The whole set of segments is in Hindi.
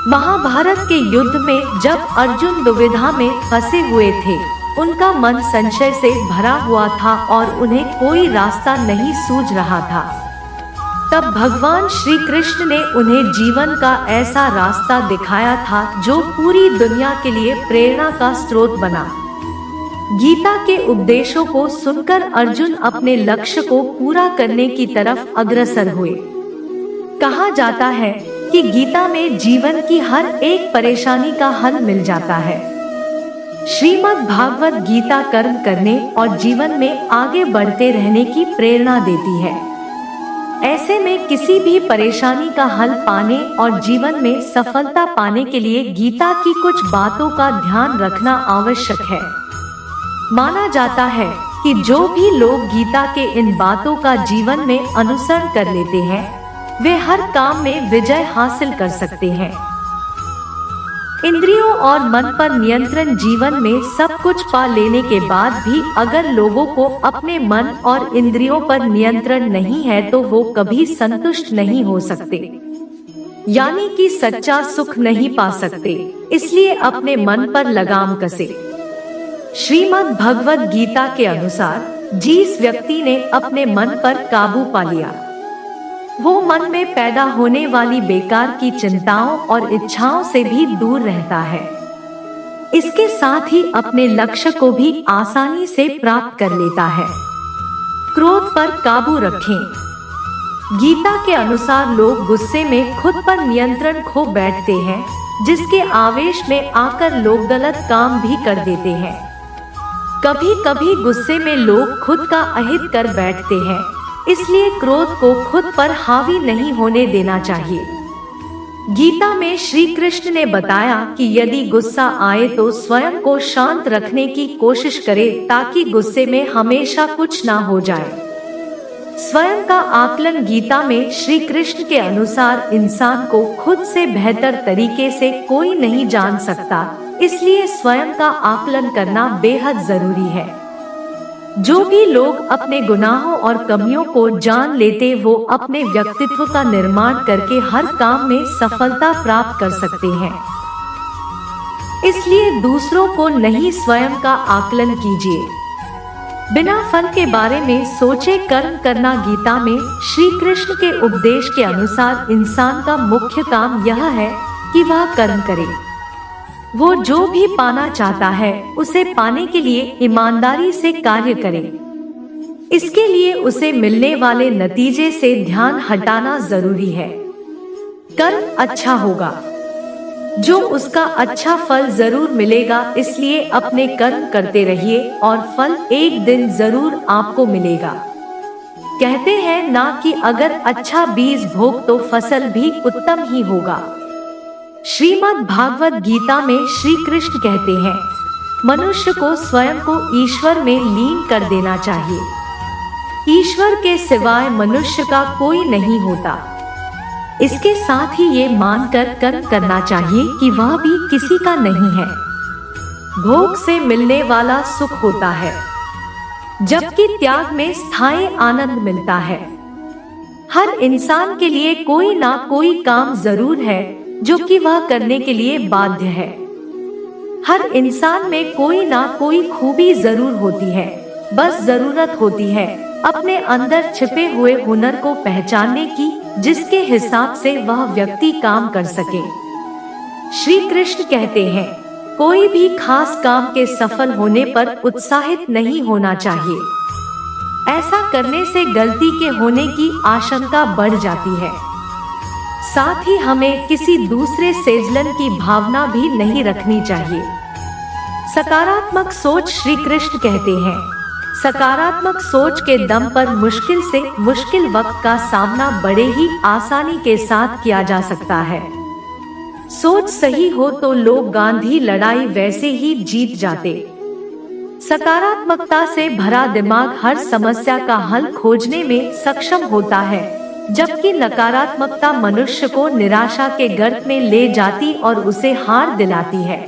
महाभारत के युद्ध में जब अर्जुन दुविधा में फंसे हुए थे, उनका मन संशय से भरा हुआ था और उन्हें कोई रास्ता नहीं सूझ रहा था। तब भगवान श्री कृष्ण ने उन्हें जीवन का ऐसा रास्ता दिखाया था जो पूरी दुनिया के लिए प्रेरणा का स्रोत बना। गीता के उपदेशों को सुनकर अर्जुन अपने लक्ष्य को पूरा करने की तरफ अग्रसर हुए। कहा जाता है कि गीता में जीवन की हर एक परेशानी का हल मिल जाता है। श्रीमद् भागवत गीता कर्म करने और जीवन में आगे बढ़ते रहने की प्रेरणा देती है। ऐसे में किसी भी परेशानी का हल पाने और जीवन में सफलता पाने के लिए गीता की कुछ बातों का ध्यान रखना आवश्यक है। माना जाता है कि जो भी लोग गीता के इन बातों का जीवन में अनुसरण कर लेते हैं, वे हर काम में विजय हासिल कर सकते हैं। इंद्रियों और मन पर नियंत्रण जीवन में सब कुछ पा लेने के बाद भी अगर लोगों को अपने मन और इंद्रियों पर नियंत्रण नहीं है तो वो कभी संतुष्ट नहीं हो सकते, यानी कि सच्चा सुख नहीं पा सकते। इसलिए अपने मन पर लगाम कसे। श्रीमद् भगवद गीता के अनुसार जिस व्यक्ति ने अपने मन पर काबू पा लिया, वो मन में पैदा होने वाली बेकार की चिंताओं और इच्छाओं से भी दूर रहता है। इसके साथ ही अपने लक्ष्य को भी आसानी से प्राप्त कर लेता है। क्रोध पर काबू रखें। गीता के अनुसार लोग गुस्से में खुद पर नियंत्रण खो बैठते हैं, जिसके आवेश में आकर लोग गलत काम भी कर देते हैं। कभी कभी गुस्से में लोग खुद का अहित कर बैठते हैं, इसलिए क्रोध को खुद पर हावी नहीं होने देना चाहिए। गीता में श्री कृष्ण ने बताया कि यदि गुस्सा आए तो स्वयं को शांत रखने की कोशिश करें ताकि गुस्से में हमेशा कुछ ना हो जाए। स्वयं का आकलन। गीता में श्री कृष्ण के अनुसार इंसान को खुद से बेहतर तरीके से कोई नहीं जान सकता, इसलिए स्वयं का आकलन करना बेहद जरूरी है। जो भी लोग अपने गुनाहों और कमियों को जान लेते, वो अपने व्यक्तित्व का निर्माण करके हर काम में सफलता प्राप्त कर सकते हैं। इसलिए दूसरों को नहीं, स्वयं का आकलन कीजिए। बिना फल के बारे में सोचे कर्म करना। गीता में श्री कृष्ण के उपदेश के अनुसार इंसान का मुख्य काम यह है कि वह कर्म करे। वो जो भी पाना चाहता है उसे पाने के लिए ईमानदारी से कार्य करे। इसके लिए उसे मिलने वाले नतीजे से ध्यान हटाना जरूरी है। कर्म अच्छा होगा, जो उसका अच्छा फल जरूर मिलेगा, इसलिए अपने कर्म करते रहिए और फल एक दिन जरूर आपको मिलेगा। कहते हैं ना कि अगर अच्छा बीज बोओ तो फसल भी उत्तम ही होगा। श्रीमद् भागवत गीता में श्री कृष्ण कहते हैं, मनुष्य को स्वयं को ईश्वर में लीन कर देना चाहिए। ईश्वर के सिवाय मनुष्य का कोई नहीं होता। इसके साथ ही ये मानकर कर्म करना चाहिए कि वह भी किसी का नहीं है। भोग से मिलने वाला सुख होता है, जबकि त्याग में स्थायी आनंद मिलता है। हर इंसान के लिए कोई ना कोई काम जरूर है जो कि वह करने के लिए बाध्य है। हर इंसान में कोई ना कोई खूबी जरूर होती है, बस जरूरत होती है अपने अंदर छिपे हुए हुनर को पहचानने की, जिसके हिसाब से वह व्यक्ति काम कर सके। श्री कृष्ण कहते हैं, कोई भी खास काम के सफल होने पर उत्साहित नहीं होना चाहिए। ऐसा करने से गलती के होने की आशंका बढ़ जाती है। साथ ही हमें किसी दूसरे से जलन की भावना भी नहीं रखनी चाहिए। सकारात्मक सोच। श्री कृष्ण कहते हैं, सकारात्मक सोच के दम पर मुश्किल से मुश्किल वक्त का सामना बड़े ही आसानी के साथ किया जा सकता है। सोच सही हो तो लोग गांधी लड़ाई वैसे ही जीत जाते। सकारात्मकता से भरा दिमाग हर समस्या का हल खोजने में सक्षम होता है, जबकि नकारात्मकता मनुष्य को निराशा के गर्त में ले जाती और उसे हार दिलाती है।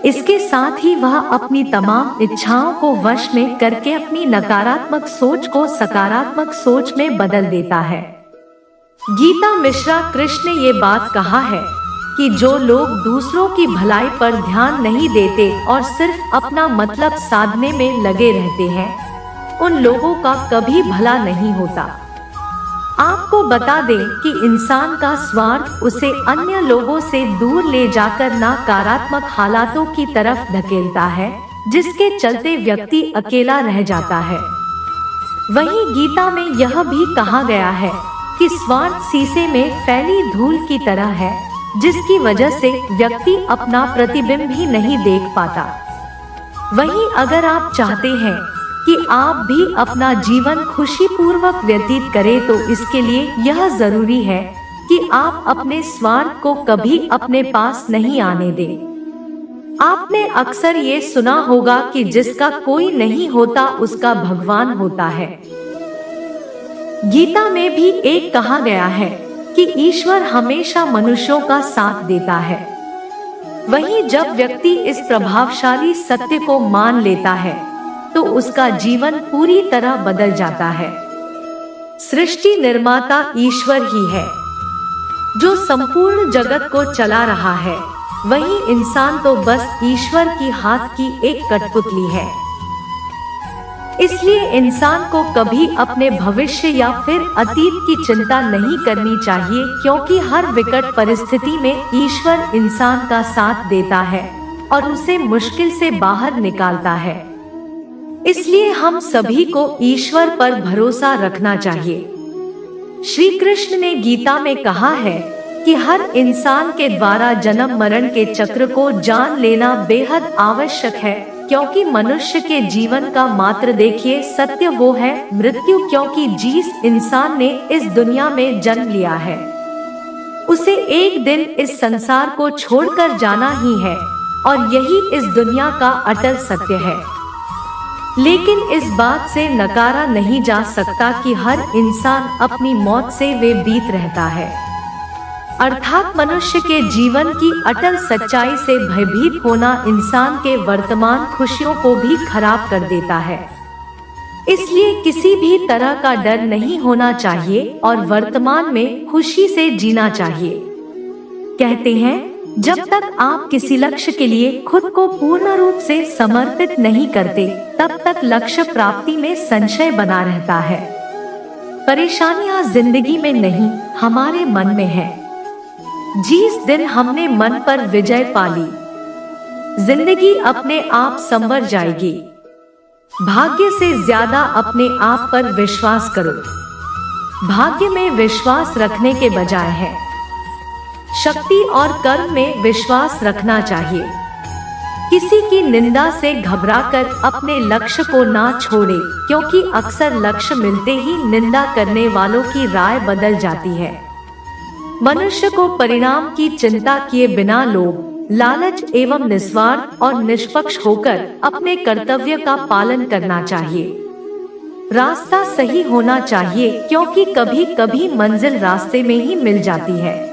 इसके साथ ही वह अपनी तमाम इच्छाओं को वश में करके अपनी नकारात्मक सोच को सकारात्मक सोच में बदल देता है। गीता मिश्रा कृष्ण ने ये बात कहा है, कि जो लोग दूसरों की भलाई पर ध्यान नहीं देते और सिर्फ अपना मतलब साधने में लगे रहते हैं, उन लोगों का कभी भला नहीं होता। आपको बता दें कि इंसान का स्वार्थ उसे अन्य लोगों से दूर ले जाकर नकारात्मक हालातों की तरफ धकेलता है, जिसके चलते व्यक्ति अकेला रह जाता है। वहीं गीता में यह भी कहा गया है कि स्वार्थ शीशे में फैली धूल की तरह है, जिसकी वजह से व्यक्ति अपना प्रतिबिंब भी नहीं देख पाता। वहीं अगर आप चाहते हैं कि आप भी अपना जीवन खुशीपूर्वक व्यतीत करें, तो इसके लिए यह जरूरी है कि आप अपने स्वार्थ को कभी अपने पास नहीं आने दें। आपने अक्सर ये सुना होगा कि जिसका कोई नहीं होता उसका भगवान होता है। गीता में भी एक कहा गया है कि ईश्वर हमेशा मनुष्यों का साथ देता है। वहीं जब व्यक्ति इस प्रभावशाली सत्य को मान लेता है, तो उसका जीवन पूरी तरह बदल जाता है। सृष्टि निर्माता ईश्वर ही है, जो संपूर्ण जगत को चला रहा है। वहीं इंसान तो बस ईश्वर की हाथ की एक कठपुतली है। इसलिए इंसान को कभी अपने भविष्य या फिर अतीत की चिंता नहीं करनी चाहिए, क्योंकि हर विकट परिस्थिति में ईश्वर इंसान का साथ देता है और उसे मुश्किल से बाहर निकालता है। इसलिए हम सभी को ईश्वर पर भरोसा रखना चाहिए। श्री कृष्ण ने गीता में कहा है कि हर इंसान के द्वारा जन्म मरण के चक्र को जान लेना बेहद आवश्यक है, क्योंकि मनुष्य के जीवन का मात्र देखिए सत्य वो है मृत्यु, क्योंकि जिस इंसान ने इस दुनिया में जन्म लिया है, उसे एक दिन इस संसार को छोड़कर जाना ही है, और यही इस दुनिया का अटल सत्य है। लेकिन इस बात से नकारा नहीं जा सकता कि हर इंसान अपनी मौत से वे बीत रहता है। अर्थात मनुष्य के जीवन की अटल सच्चाई से भयभीत होना इंसान के वर्तमान खुशियों को भी खराब कर देता है। इसलिए किसी भी तरह का डर नहीं होना चाहिए और वर्तमान में खुशी से जीना चाहिए। कहते हैं, जब तक आप किसी लक्ष्य के लिए खुद को पूर्ण रूप से समर्पित नहीं करते, तब तक लक्ष्य प्राप्ति में संशय बना रहता है। परेशानियां जिंदगी में नहीं, हमारे मन में है। जिस दिन हमने मन पर विजय पा ली, जिंदगी अपने आप संवर जाएगी। भाग्य से ज्यादा अपने आप पर विश्वास करो। भाग्य में विश्वास रखने के बजाय है शक्ति और कर्म में विश्वास रखना चाहिए। किसी की निंदा से घबराकर अपने लक्ष्य को ना छोड़े, क्योंकि अक्सर लक्ष्य मिलते ही निंदा करने वालों की राय बदल जाती है। मनुष्य को परिणाम की चिंता किए बिना लोभ, लालच एवं निस्वार्थ और निष्पक्ष होकर अपने कर्तव्य का पालन करना चाहिए। रास्ता सही होना चाहिए, क्योंकि कभी कभी मंजिल रास्ते में ही मिल जाती है।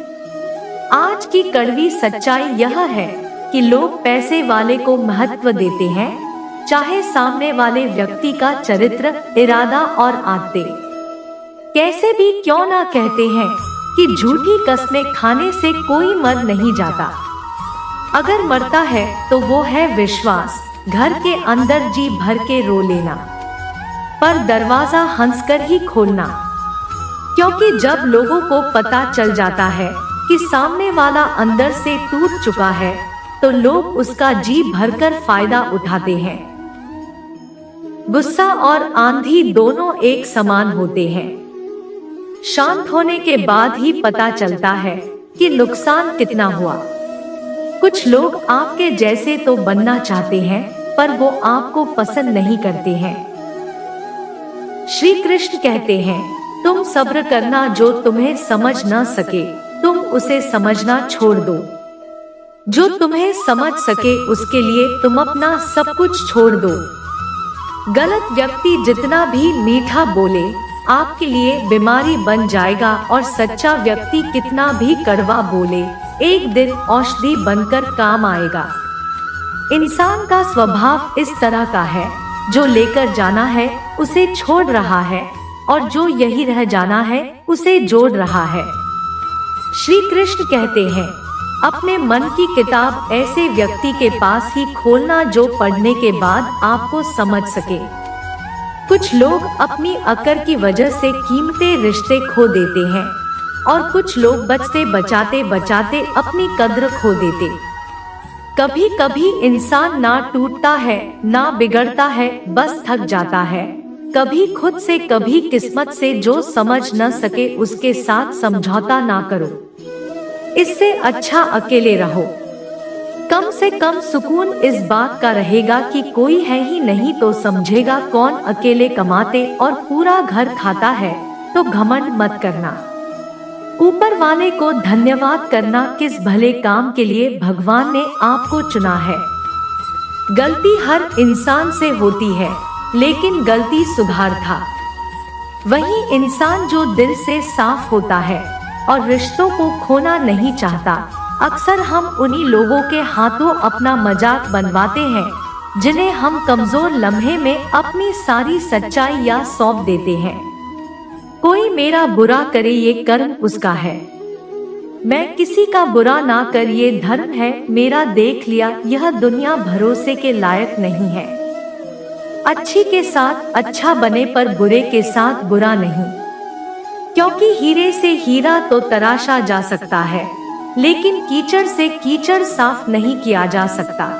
आज की कड़वी सच्चाई यह है कि लोग पैसे वाले को महत्व देते हैं, चाहे सामने वाले व्यक्ति का चरित्र, इरादा और आदतें कैसे भी क्यों ना कहते हैं कि झूठी कस्में खाने से कोई मर नहीं जाता। अगर मरता है तो वो है विश्वास। घर के अंदर जी भर के रो लेना, पर दरवाजा हंसकर ही खोलना, क्योंकि जब लोगों को पता चल जाता है कि सामने वाला अंदर से टूट चुका है, तो लोग उसका जी भरकर फायदा उठाते हैं। गुस्सा और आंधी दोनों एक समान होते हैं। शांत होने के बाद ही पता चलता है कि नुकसान कितना हुआ। कुछ लोग आपके जैसे तो बनना चाहते हैं, पर वो आपको पसंद नहीं करते हैं। श्री कृष्ण कहते हैं, तुम सब्र करना, जो तुम्हें समझ न सके तुम उसे समझना छोड़ दो। जो तुम्हें समझ सके उसके लिए तुम अपना सब कुछ छोड़ दो। गलत व्यक्ति जितना भी मीठा बोले आपके लिए बीमारी बन जाएगा, और सच्चा व्यक्ति कितना भी कड़वा बोले एक दिन औषधि बनकर काम आएगा। इंसान का स्वभाव इस तरह का है, जो लेकर जाना है उसे छोड़ रहा है, और जो यही रह जाना है उसे जोड़ रहा है। श्री कृष्ण कहते हैं, अपने मन की किताब ऐसे व्यक्ति के पास ही खोलना जो पढ़ने के बाद आपको समझ सके। कुछ लोग अपनी अक्ल की वजह से कीमती रिश्ते खो देते हैं और कुछ लोग बचते बचाते बचाते अपनी कद्र खो देते। कभी कभी इंसान ना टूटता है ना बिगड़ता है, बस थक जाता है। कभी खुद से कभी किस्मत से, जो समझ न सके उसके साथ समझौता ना करो। इससे अच्छा अकेले रहो। कम से कम सुकून इस बात का रहेगा कि कोई है ही नहीं तो समझेगा कौन। अकेले कमाते और पूरा घर खाता है तो घमंड मत करना। ऊपर वाले को धन्यवाद करना, किस भले काम के लिए भगवान ने आपको चुना है। गलती हर इंसान से होती है, लेकिन गलती सुधार था वही इंसान जो दिल से साफ होता है और रिश्तों को खोना नहीं चाहता। अक्सर हम उन्हीं लोगों के हाथों अपना मजाक बनवाते हैं जिन्हें हम कमजोर लम्हे में अपनी सारी सच्चाई या सौंप देते हैं। कोई मेरा बुरा करे ये कर्म उसका है, मैं किसी का बुरा ना कर ये धर्म है। मेरा देख लिया यह दुनिया भरोसे के लायक नहीं है। अच्छी के साथ अच्छा बने पर बुरे के साथ बुरा नहीं, क्योंकि हीरे से हीरा तो तराशा जा सकता है, लेकिन कीचड़ से कीचड़ साफ नहीं किया जा सकता।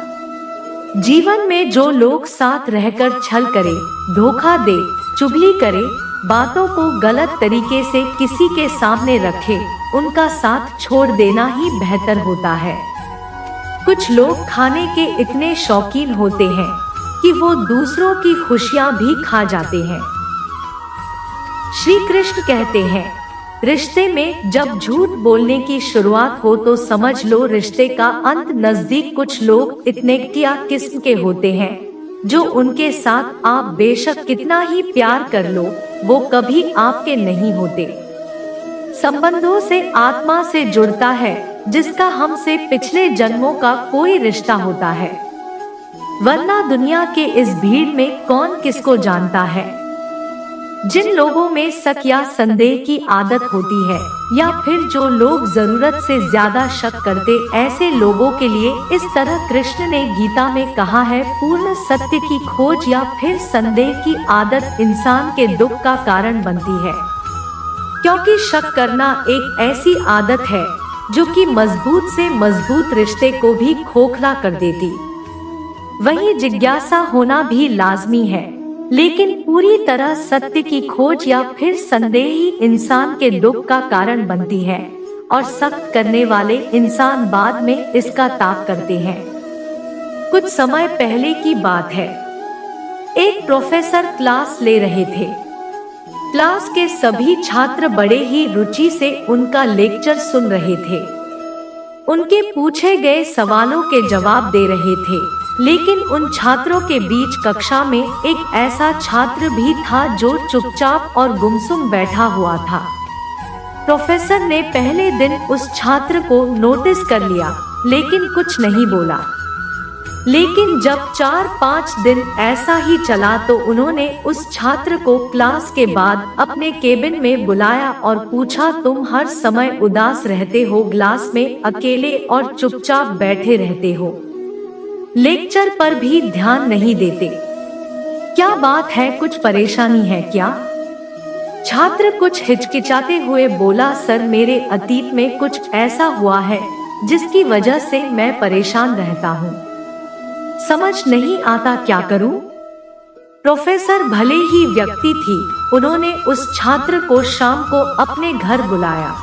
जीवन में जो लोग साथ रहकर छल करे, धोखा दे, चुगली करे, बातों को गलत तरीके से किसी के सामने रखे, उनका साथ छोड़ देना ही बेहतर होता है। कुछ लोग खाने के इतने शौकीन होते हैं कि वो दूसरों की खुशियां भी खा जाते हैं। श्री कृष्ण कहते हैं, रिश्ते में जब झूठ बोलने की शुरुआत हो तो समझ लो रिश्ते का अंत नजदीक। कुछ लोग इतने घटिया किस्म के होते हैं जो उनके साथ आप बेशक कितना ही प्यार कर लो, वो कभी आपके नहीं होते। संबंधों से आत्मा से जुड़ता है, जिसका हमसे पिछले जन्मों का कोई रिश्ता होता है, वरना दुनिया के इस भीड़ में कौन किसको जानता है। जिन लोगों में शक या संदेह की आदत होती है, या फिर जो लोग जरूरत से ज्यादा शक करते, ऐसे लोगों के लिए इस तरह कृष्ण ने गीता में कहा है, पूर्ण सत्य की खोज या फिर संदेह की आदत इंसान के दुख का कारण बनती है। क्योंकि शक करना एक ऐसी आदत है जो कि मजबूत से मजबूत रिश्ते को भी खोखला कर देती। वहीं जिज्ञासा होना भी लाजमी है, लेकिन पूरी तरह सत्य की खोज या फिर संदेह ही इंसान के दुख का कारण बनती है, और सख्त करने वाले इंसान बाद में इसका ताक करते हैं। कुछ समय पहले की बात है, एक प्रोफेसर क्लास ले रहे थे। क्लास के सभी छात्र बड़े ही रुचि से उनका लेक्चर सुन रहे थे। उनके पूछे गए सवालों के जवाब दे रहे थे, लेकिन उन छात्रों के बीच कक्षा में एक ऐसा छात्र भी था जो चुपचाप और गुमसुम बैठा हुआ था। प्रोफेसर ने पहले दिन उस छात्र को नोटिस कर लिया, लेकिन कुछ नहीं बोला। लेकिन जब 4-5 दिन ऐसा ही चला तो उन्होंने उस छात्र को क्लास के बाद अपने केबिन में बुलाया और पूछा, तुम हर समय उदास रहते हो, क्लास में अकेले और चुपचाप बैठे रहते हो, लेक्चर पर भी ध्यान नहीं देते, क्या बात है, कुछ परेशानी है क्या? छात्र कुछ हिचकिचाते हुए बोला, सर मेरे अतीत में कुछ ऐसा हुआ है जिसकी वजह से मैं परेशान रहता हूँ, समझ नहीं आता क्या करूँ। प्रोफेसर भले ही व्यक्ति थी, उन्होंने उस छात्र को शाम को अपने घर बुलाया।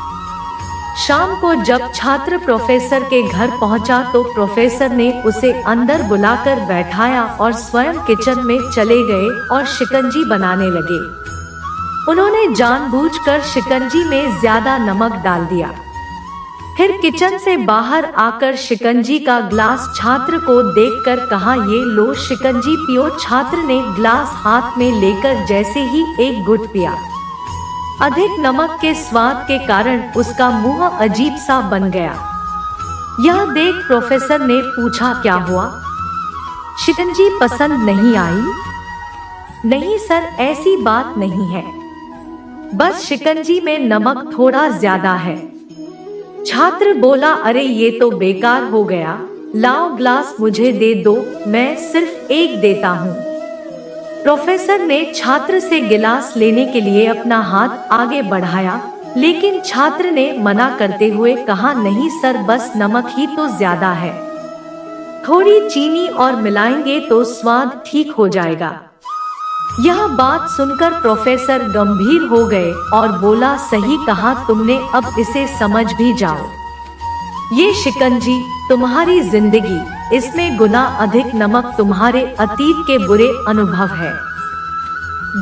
शाम को जब छात्र प्रोफेसर के घर पहुंचा तो प्रोफेसर ने उसे अंदर बुलाकर बैठाया और स्वयं किचन में चले गए और शिकंजी बनाने लगे। उन्होंने जानबूझकर शिकंजी में ज्यादा नमक डाल दिया। फिर किचन से बाहर आकर शिकंजी का ग्लास छात्र को देखकर कहा, ये लो शिकंजी पियो। छात्र ने ग्लास हाथ में लेकर जैसे ही एक घुट पिया, अधिक नमक के स्वाद के कारण उसका मुंह अजीब सा बन गया। यह देख प्रोफेसर ने पूछा, क्या हुआ, शिकंजी पसंद नहीं आई? नहीं सर, ऐसी बात नहीं है, बस शिकंजी में नमक थोड़ा ज्यादा है। छात्र बोला, अरे ये तो बेकार हो गया, लाओ ग्लास मुझे दे दो, मैं सिर्फ एक देता हूँ। प्रोफेसर ने छात्र से गिलास लेने के लिए अपना हाथ आगे बढ़ाया, लेकिन छात्र ने मना करते हुए कहा, नहीं सर, बस नमक ही तो ज्यादा है, थोड़ी चीनी और मिलाएंगे तो स्वाद ठीक हो जाएगा। यह बात सुनकर प्रोफेसर गंभीर हो गए और बोला, सही कहा तुमने, अब इसे समझ भी जाओ। ये शिकंजी तुम्हारी जिंदगी, इसमें गुना अधिक नमक तुम्हारे अतीत के बुरे अनुभव है।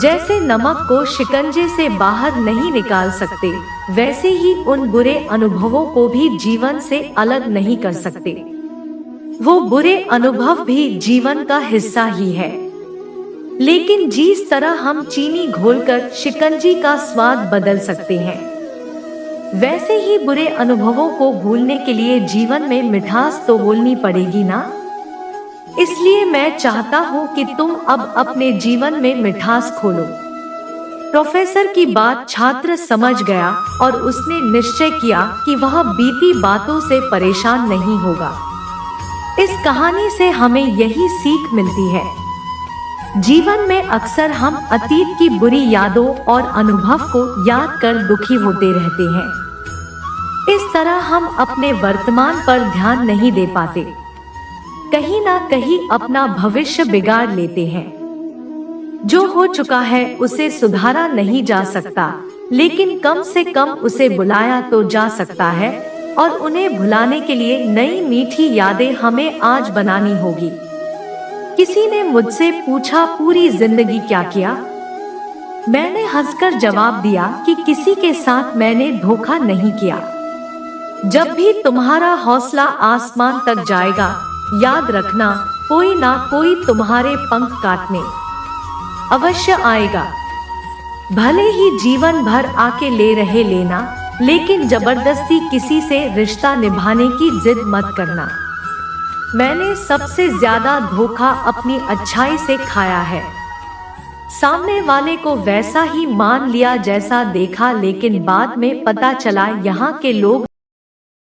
जैसे नमक को शिकंजे से बाहर नहीं निकाल सकते, वैसे ही उन बुरे अनुभवों को भी जीवन से अलग नहीं कर सकते। वो बुरे अनुभव भी जीवन का हिस्सा ही है, लेकिन जिस तरह हम चीनी घोलकर शिकंजी का स्वाद बदल सकते हैं, वैसे ही बुरे अनुभवों को भूलने के लिए जीवन में मिठास तो बोलनी पड़ेगी ना। इसलिए मैं चाहता हूँ कि तुम अब अपने जीवन में मिठास खोलो। प्रोफेसर की बात छात्र समझ गया और उसने निश्चय किया कि वह बीती बातों से परेशान नहीं होगा। इस कहानी से हमें यही सीख मिलती है, जीवन में अक्सर हम अतीत की बुरी यादों और अनुभव को याद कर दुखी होते रहते हैं। इस तरह हम अपने वर्तमान पर ध्यान नहीं दे पाते, कहीं ना कहीं अपना भविष्य बिगाड़ लेते हैं। जो हो चुका है उसे सुधारा नहीं जा सकता, लेकिन कम से कम उसे बुलाया तो जा सकता है, और उन्हें भुलाने के लिए नई मीठी यादें हमें आज बनानी होगी। किसी ने मुझसे पूछा, पूरी जिंदगी क्या किया? मैंने हंसकर जवाब दिया कि किसी के साथ मैंने धोखा नहीं किया। जब भी तुम्हारा हौसला आसमान तक जाएगा, याद रखना, कोई ना कोई तुम्हारे पंख काटने अवश्य आएगा। भले ही जीवन भर आके ले रहे लेना, लेकिन जबरदस्ती किसी से रिश्ता निभाने की जिद मत करना। मैंने सबसे ज्यादा धोखा अपनी अच्छाई से खाया है। सामने वाले को वैसा ही मान लिया जैसा देखा, लेकिन बाद में पता चला यहाँ के लोग